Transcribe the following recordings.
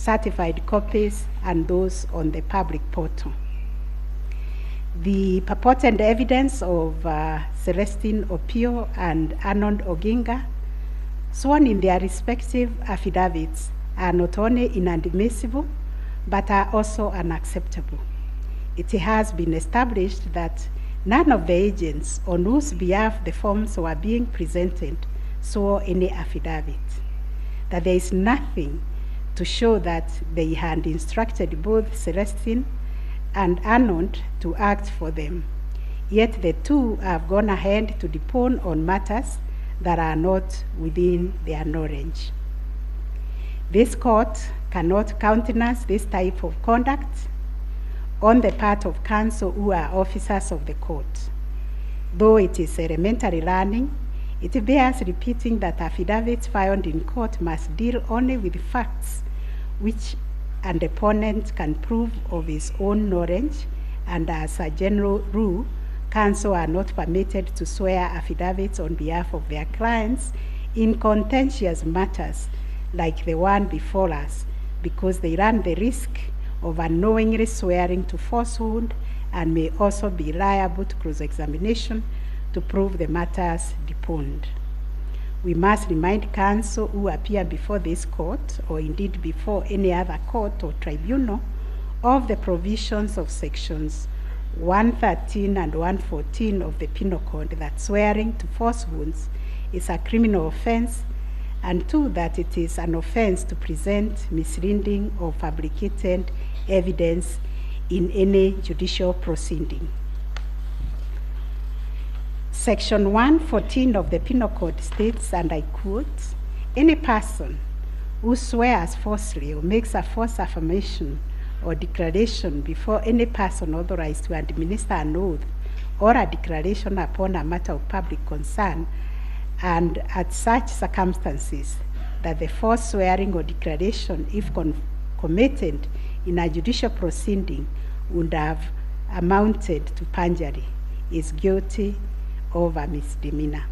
certified copies, and those on the public portal. The purported evidence of Celestine Opio and Arnold Oginga, sworn in their respective affidavits, are not only inadmissible, but are also unacceptable. It has been established that none of the agents on whose behalf the forms were being presented swore any affidavit, that there is nothing to show that they had instructed both Celestine and Arnold to act for them, yet the two have gone ahead to depone on matters that are not within their knowledge. This court cannot countenance this type of conduct on the part of counsel who are officers of the court. Though it is elementary learning, it bears repeating that affidavits filed in court must deal only with facts which an opponent can prove of his own knowledge, and as a general rule, counsel are not permitted to swear affidavits on behalf of their clients in contentious matters like the one before us, because they run the risk of unknowingly swearing to falsehood and may also be liable to cross-examination to prove the matters deponed. We must remind counsel who appear before this court, or indeed before any other court or tribunal, of the provisions of sections 113 and 114 of the Penal Code, that swearing to falsehoods is a criminal offense, and two, that it is an offense to present misleading or fabricated evidence in any judicial proceeding. Section 114 of the Penal Code states, and I quote, "Any person who swears falsely or makes a false affirmation or declaration before any person authorized to administer an oath or a declaration upon a matter of public concern, and at such circumstances that the false swearing or declaration, if committed in a judicial proceeding, would have amounted to perjury, is guilty of a misdemeanor."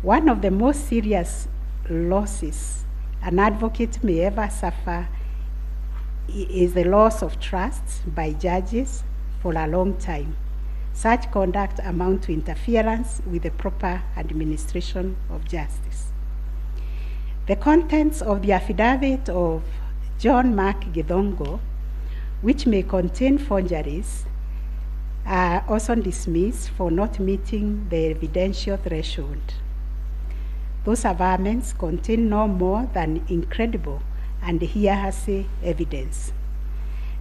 One of the most serious losses an advocate may ever suffer is the loss of trust by judges for a long time. Such conduct amounts to interference with the proper administration of justice. The contents of the affidavit of John Mark Githongo, which may contain forgeries, are also dismissed for not meeting the evidential threshold. Those averments contain no more than incredible and hearsay evidence.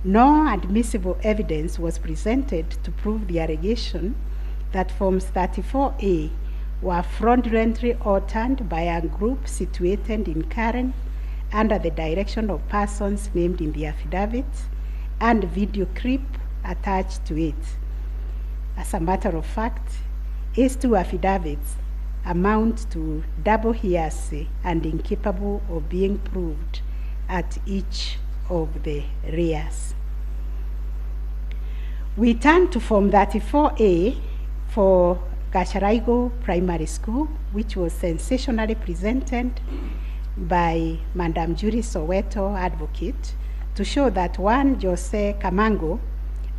No admissible evidence was presented to prove the allegation that Forms 34A were fraudulently altered by a group situated in Karen under the direction of persons named in the affidavit, and video clip attached to it. As a matter of fact, these two affidavits amount to double hearsay and incapable of being proved at each of the rears. We turn to Form 34A for Gacharaigo Primary School, which was sensationally presented by Madam Judy Soweto, advocate, to show that one Jose Kamango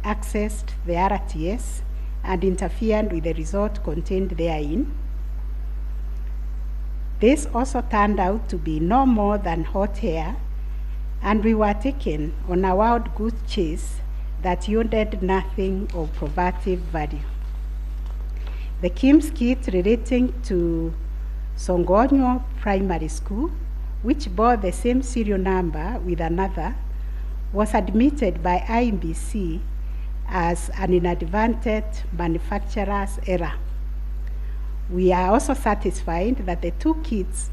accessed the RTS and interfered with the result contained therein. This also turned out to be no more than hot air, and we were taken on a wild goose chase that yielded nothing of probative value. The Kim's kit relating to Songonyo Primary School, which bore the same serial number with another, was admitted by IMBC as an inadvertent manufacturer's error. We are also satisfied that the two kits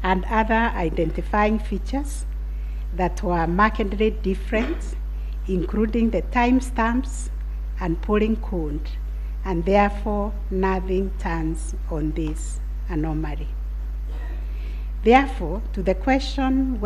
and other identifying features that were markedly different, including the timestamps and polling code, and therefore nothing turns on this anomaly. Therefore, to the question